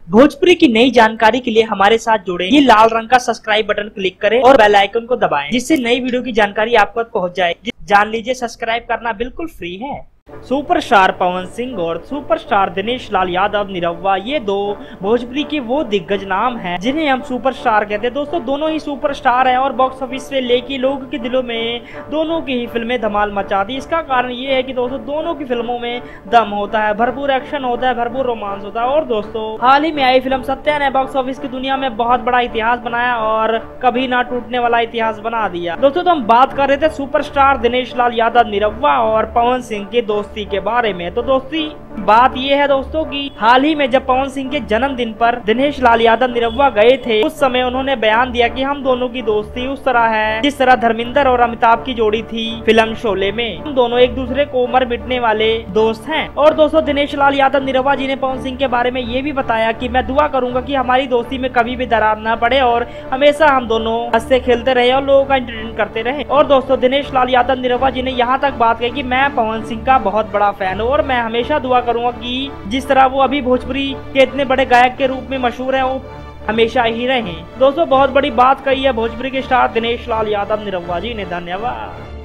भोजपुरी की नई जानकारी के लिए हमारे साथ जुड़े ये लाल रंग का सब्सक्राइब बटन क्लिक करें और बेल आइकन को दबाएं, जिससे नई वीडियो की जानकारी आप तक पहुंच जाए। जान लीजिए, सब्सक्राइब करना बिल्कुल फ्री है। सुपरस्टार पवन सिंह और सुपरस्टार दिनेश लाल यादव निरहुआ, ये दो भोजपुरी के वो दिग्गज नाम हैं जिन्हें हम सुपरस्टार कहते हैं। दोस्तों, दोनों ही सुपरस्टार हैं और बॉक्स ऑफिस से लेके लोगों के दिलों में दोनों की ही फिल्में धमाल मचा दी। इसका कारण ये है कि दोस्तों दोनों की फिल्मों में दम होता है, भरपूर एक्शन होता है, भरपूर रोमांस होता है। और दोस्तों, हाल ही में आई फिल्म सत्या ने बॉक्स ऑफिस की दुनिया में बहुत बड़ा इतिहास बनाया और कभी ना टूटने वाला इतिहास बना दिया। दोस्तों, तो हम बात कर रहे थे सुपरस्टार दिनेश लाल यादव निरहुआ और पवन सिंह के दोस्ती के बारे में। तो दोस्ती बात ये है दोस्तों कि हाल ही में जब पवन सिंह के जन्मदिन पर दिनेश लाल यादव निरहुआ गए थे, उस समय उन्होंने बयान दिया कि हम दोनों की दोस्ती उस तरह है जिस तरह धर्मेंद्र और अमिताभ की जोड़ी थी फिल्म शोले में। हम दोनों एक दूसरे को मर मिटने वाले दोस्त हैं। और दोस्तों, दिनेश लाल यादव निरहुआ जी ने पवन सिंह के बारे में ये भी बताया कि मैं दुआ करूंगा कि हमारी दोस्ती में कभी भी दरार न पड़े और हमेशा हम दोनों हंसते खेलते रहे और लोगों का एंटरटेन करते रहे। और दोस्तों, दिनेश लाल यादव निरहुआ जी ने यहाँ तक बात कही कि मैं पवन सिंह का बहुत बड़ा फैन हूँ और मैं हमेशा दुआ करूंगा कि जिस तरह वो अभी भोजपुरी के इतने बड़े गायक के रूप में मशहूर हैं, वो हमेशा ही रहें। दोस्तों, बहुत बड़ी बात कही है भोजपुरी के स्टार दिनेश लाल यादव निरहुआ जी ने। धन्यवाद।